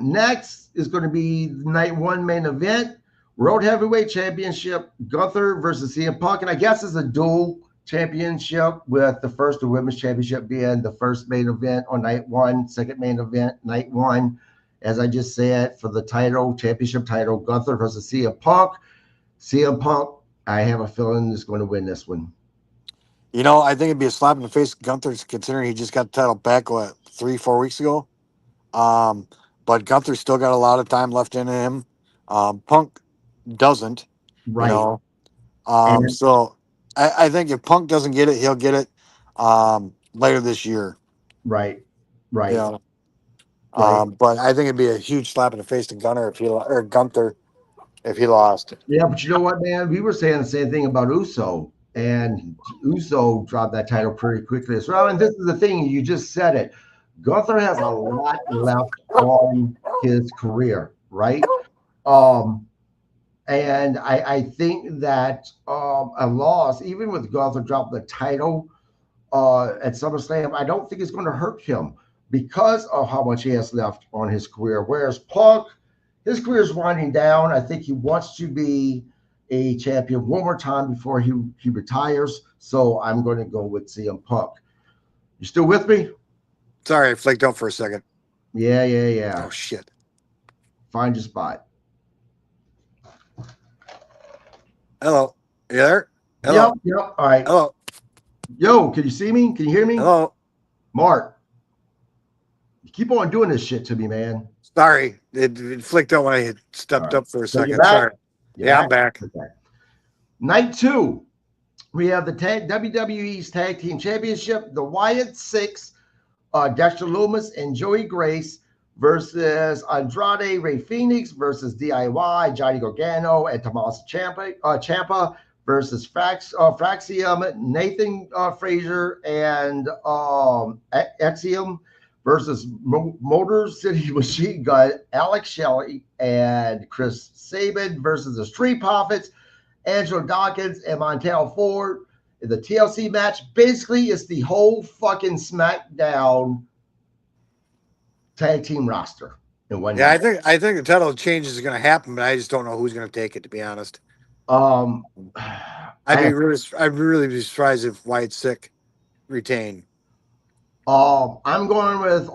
Next is going to be night one main event, World Heavyweight Championship, Gunther versus CM Punk, and I guess it's a dual championship with the first the women's championship being the first main event on night one, second main event night one. As I just said, for the title, championship title, Gunther versus CM Punk. CM Punk, I have a feeling is going to win this one. I think it'd be a slap in the face of Gunther considering he just got the title back, 3-4 weeks ago. But Gunther's still got a lot of time left in him. Punk doesn't, you Right. know. And So I think if Punk doesn't get it, he'll get it later this year. right. Right. Yeah. Right. But I think it'd be a huge slap in the face to Gunner or Gunther if he lost. Yeah, but you know what, man? We were saying the same thing about Uso, and Uso dropped that title pretty quickly as well. And this is the thing, you just said it. Gunther has a lot left on his career, right? Um, and I think that a loss, even with Gunther dropping the title at SummerSlam, I don't think it's going to hurt him because of how much he has left on his career. Whereas Punk, his career is winding down. I think he wants to be a champion one more time before he retires. So I'm going to go with CM Punk. You still with me? Sorry, I flaked out for a second. Yeah. Oh, shit. Find your spot. Hello. You there? Hello. Yep. All right. Hello. Yo, can you see me? Can you hear me? Hello. Mark, you keep on doing this shit to me, man. Sorry. It flicked out when I had stepped up for a So you're second. back? Sorry. You're Yeah, I'm back. Okay. Night two, we have the WWE's Tag Team Championship, the Wyatt Six, Dexter Lumis and Joey Grace versus Andrade Ray Phoenix versus DIY, Johnny Gargano and Tommaso Ciampa versus Fraxium, Nathan Frazier, and Axiom versus Motor City Machine Gun, Alex Shelley and Chris Sabin versus the Street Profits, Angelo Dawkins and Montel Ford. The TLC match basically is the whole fucking SmackDown tag team roster in one Yeah, night. I think the title change is going to happen, but I just don't know who's going to take it. To be honest, Um, I'd really be surprised if Wyatt Sick retain. I'm going with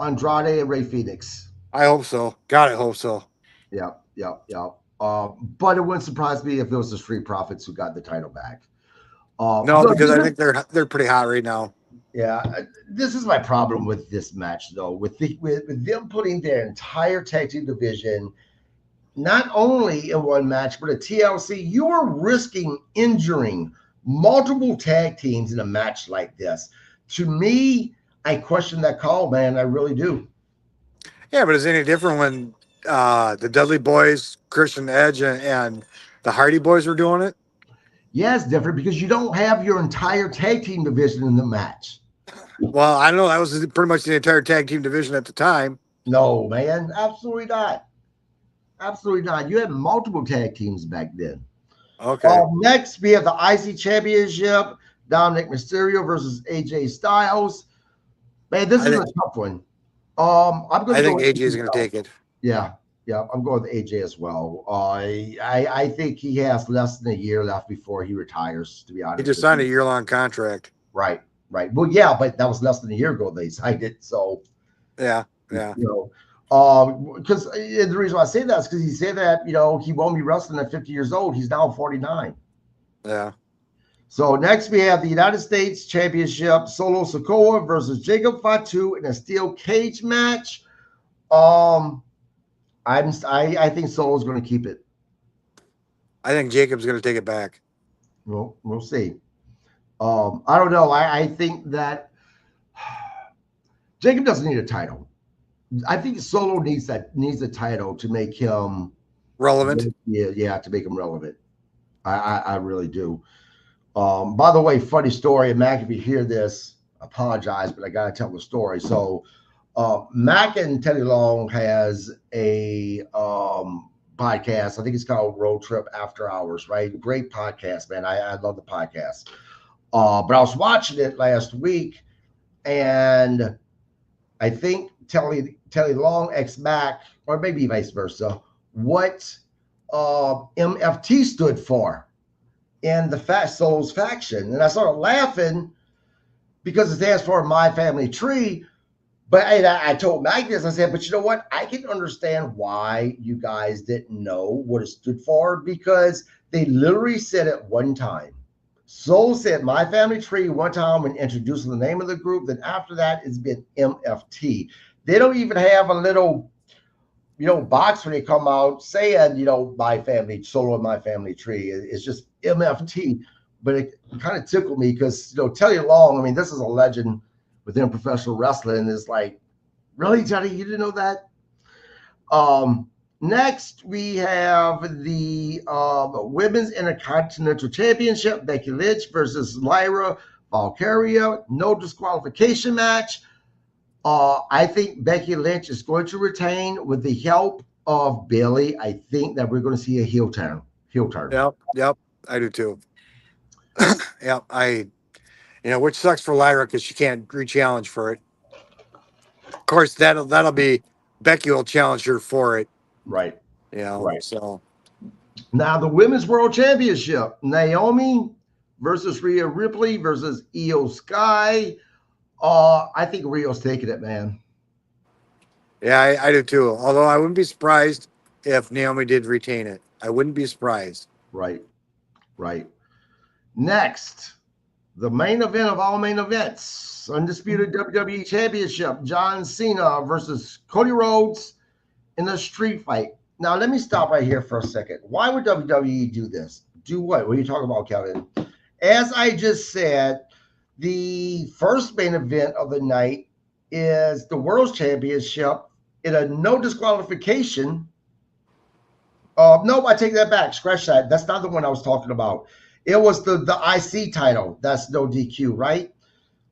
Andrade and Ray Phoenix. I hope so. God, I hope so. Yeah. But it wouldn't surprise me if it was the Street Profits who got the title back. No, because I think they're pretty hot right now. Yeah, this is my problem with this match, though. With them putting their entire tag team division not only in one match, but a TLC, you are risking injuring multiple tag teams in a match like this. To me, I question that call, man. I really do. Yeah, but is it any different when the Dudley Boys, Christian Edge, and the Hardy Boys were doing it? Yeah, it's different because you don't have your entire tag team division in the match. Well, I don't know. That was pretty much the entire tag team division at the time. No, man, absolutely not. Absolutely not. You had multiple tag teams back then. Okay. Next, we have the IC Championship, Dominic Mysterio versus AJ Styles. Man, this is a tough one. I think AJ is going to take it. Yeah, I'm going with AJ as well. I think he has less than a year left before he retires, to be honest. He just signed a year-long contract. Right. Well, yeah, but that was less than a year ago they signed it. So, yeah. Because the reason why I say that is because he said that, he won't be wrestling at 50 years old. He's now 49. Yeah. So next we have the United States Championship, Solo Sikoa versus Jacob Fatu in a steel cage match. I think Solo's going to keep it. I think Jacob's going to take it back. Well, we'll see. I don't know. I think that Jacob doesn't need a title. I think Solo needs a title to make him relevant. Yeah, to make him relevant. I really do. By the way, funny story, and Mac, if you hear this, apologize, but I gotta tell the story. So Mac and Teddy Long has a podcast. I think it's called Road Trip After Hours, right? Great podcast, man. I love the podcast. But I was watching it last week, and I think Telly Long ex Mac, or maybe vice versa, what MFT stood for in the Fat Souls faction. And I started laughing because it stands for My Family Tree. But I told Magnus, I said, but you know what? I can understand why you guys didn't know what it stood for, because they literally said it one time. Soul said My Family Tree one time when introducing the name of the group. Then after that, it's been MFT. They don't even have a little, box when they come out saying, My Family, Solo My Family Tree. It's just MFT. But it kind of tickled me because, Teddy Long, I mean, this is a legend within professional wrestling. Is like, really, Johnny, you didn't know that? Next, we have the Women's Intercontinental Championship, Becky Lynch versus Lyra Valkyria. No disqualification match. I think Becky Lynch is going to retain with the help of Bayley. I think that we're going to see a heel turn. Yep, I do too. Yep, which sucks for Lyra because she can't re-challenge for it. Of course, that'll be Becky will challenge her for it. Right. Right. So now the Women's World Championship, Naomi versus Rhea Ripley versus Io Sky. I think Rio's taking it, man. Yeah, I do too. Although I wouldn't be surprised if Naomi did retain it. I wouldn't be surprised. Right. Next, the main event of all main events, undisputed WWE Championship, John Cena versus Cody Rhodes in a street fight. Now, let me stop right here for a second. Why would WWE do this? Do what? What are you talking about, Kevin? As I just said, the first main event of the night is the World Championship in a no disqualification. No, I take that back. Scratch that. That's not the one I was talking about. It was the IC title. That's no DQ, right?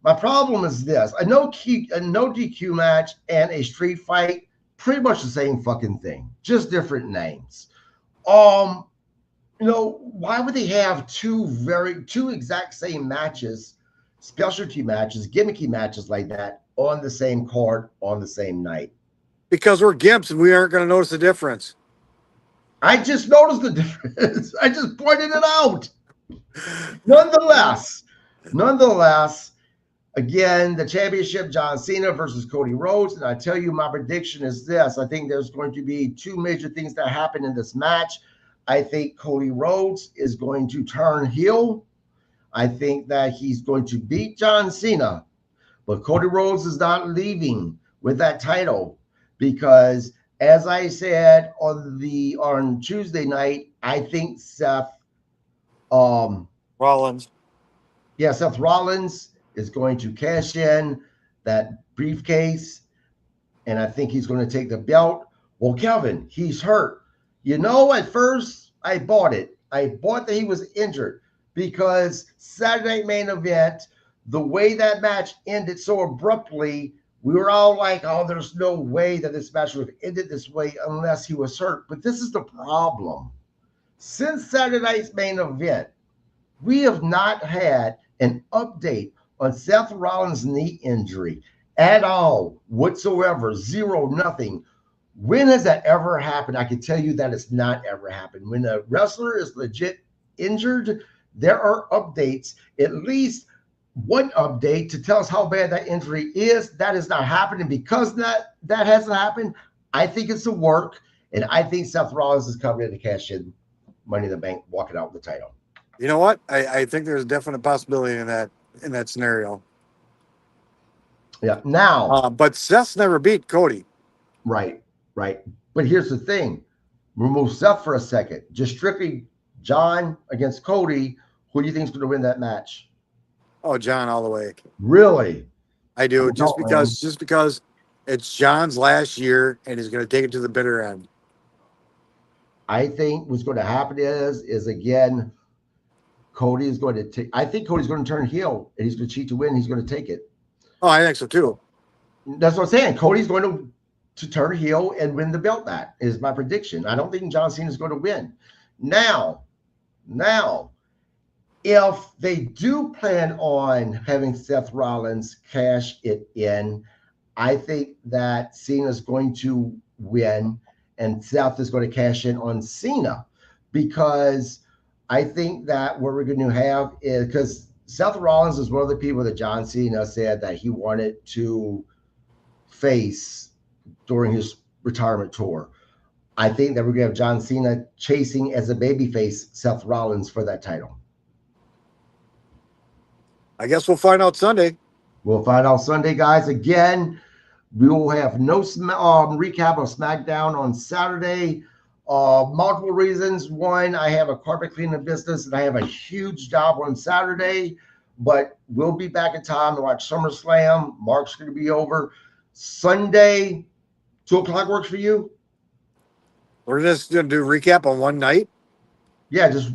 My problem is this: a no DQ match and a street fight, pretty much the same fucking thing, just different names. Why would they have two exact same matches, specialty matches, gimmicky matches like that on the same card on the same night? Because we're gimps and we aren't going to notice the difference. I just noticed the difference. I just pointed it out. Nonetheless, again, the championship, John Cena versus Cody Rhodes. And I tell you, my prediction is this. I think there's going to be two major things that happen in this match. I think Cody Rhodes is going to turn heel. I think that he's going to beat John Cena. But Cody Rhodes is not leaving with that title because, as I said on Tuesday night, I think Seth Rollins. Yeah, Seth Rollins is going to cash in that briefcase, and I think he's going to take the belt. Well, Kelvin, he's hurt. At first I bought it. I bought that he was injured because Saturday Night Main Event, the way that match ended so abruptly, we were all like, oh, there's no way that this match would have ended this way unless he was hurt. But this is the problem. Since Saturday Night's Main Event, we have not had an update on Seth Rollins' knee injury at all, whatsoever. Zero, nothing. When has that ever happened? I can tell you that it's not ever happened. When a wrestler is legit injured, there are updates, at least one update to tell us how bad that injury is. That is not happening. Because that hasn't happened, I think it's a work, and I think Seth Rollins is coming in to cash in Money in the Bank, walking out with the title. You know what? I think there's a definite possibility in that scenario. Yeah. Now, but Seth's never beat Cody. Right. But here's the thing: remove Seth for a second. Just strictly John against Cody. Who do you think is going to win that match? Oh, John, all the way. Really? I do. Just because it's John's last year and he's going to take it to the bitter end. I think what's going to happen is again, Cody is going to take. I think Cody's going to turn heel and he's going to cheat to win. He's going to take it. Oh, I think so too. That's what I'm saying. Cody's going to turn heel and win the belt back, is my prediction. I don't think John Cena is going to win. Now, if they do plan on having Seth Rollins cash it in, I think that Cena's going to win and Seth is going to cash in on Cena, because I think that what we're going to have is, because Seth Rollins is one of the people that John Cena said that he wanted to face during his retirement tour. I think that we're going to have John Cena chasing as a babyface Seth Rollins for that title. I guess we'll find out Sunday. We'll find out Sunday, guys. Again, we will have no recap of SmackDown on Saturday. Multiple reasons. One, I have a carpet cleaning business and I have a huge job on Saturday, but we'll be back in time to watch SummerSlam. Mark's going to be over. Sunday, 2:00 works for you? We're just going to do a recap on one night? Yeah, just,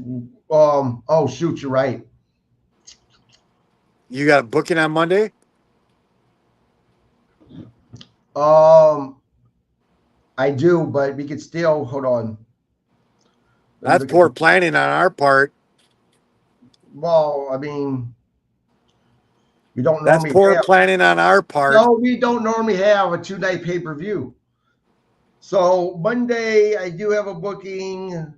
oh, shoot, you're right. You got a booking on Monday? I do, but we could still, hold on. That's poor planning on our part. Well, I mean, we don't That's normally poor have, planning on our part. no, we don't normally have a 2-night pay-per-view. So Monday, I do have a booking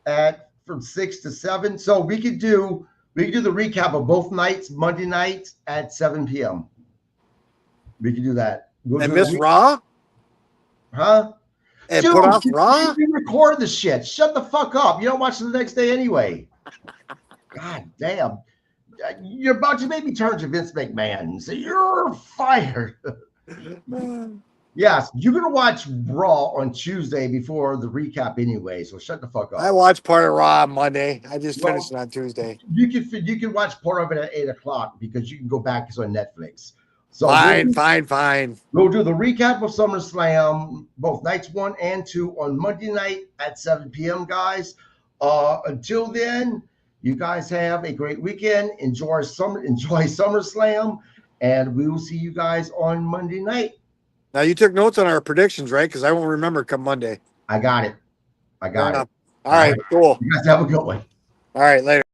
from 6 to 7. So we could do the recap of both nights, Monday night at 7 p.m. We could do that. And miss Raw? Huh? And Dude, put off Raw? You record the shit. Shut the fuck up. You don't watch it the next day anyway. God damn. You're about to make me turn to Vince McMahon and say, you're fired. Yes, you're going to watch Raw on Tuesday before the recap anyway, so shut the fuck up. I watched part of Raw on Monday. I just finished it on Tuesday. You can watch part of it at 8:00 because you can go back. It's on Netflix. So fine. We'll do the recap of SummerSlam, both nights 1 and 2 on Monday night at 7 p.m., guys. Until then, you guys have a great weekend. Enjoy SummerSlam, and we will see you guys on Monday night. Now, you took notes on our predictions, right? Because I won't remember come Monday. I got it. All right, cool. You guys have a good one. All right, later.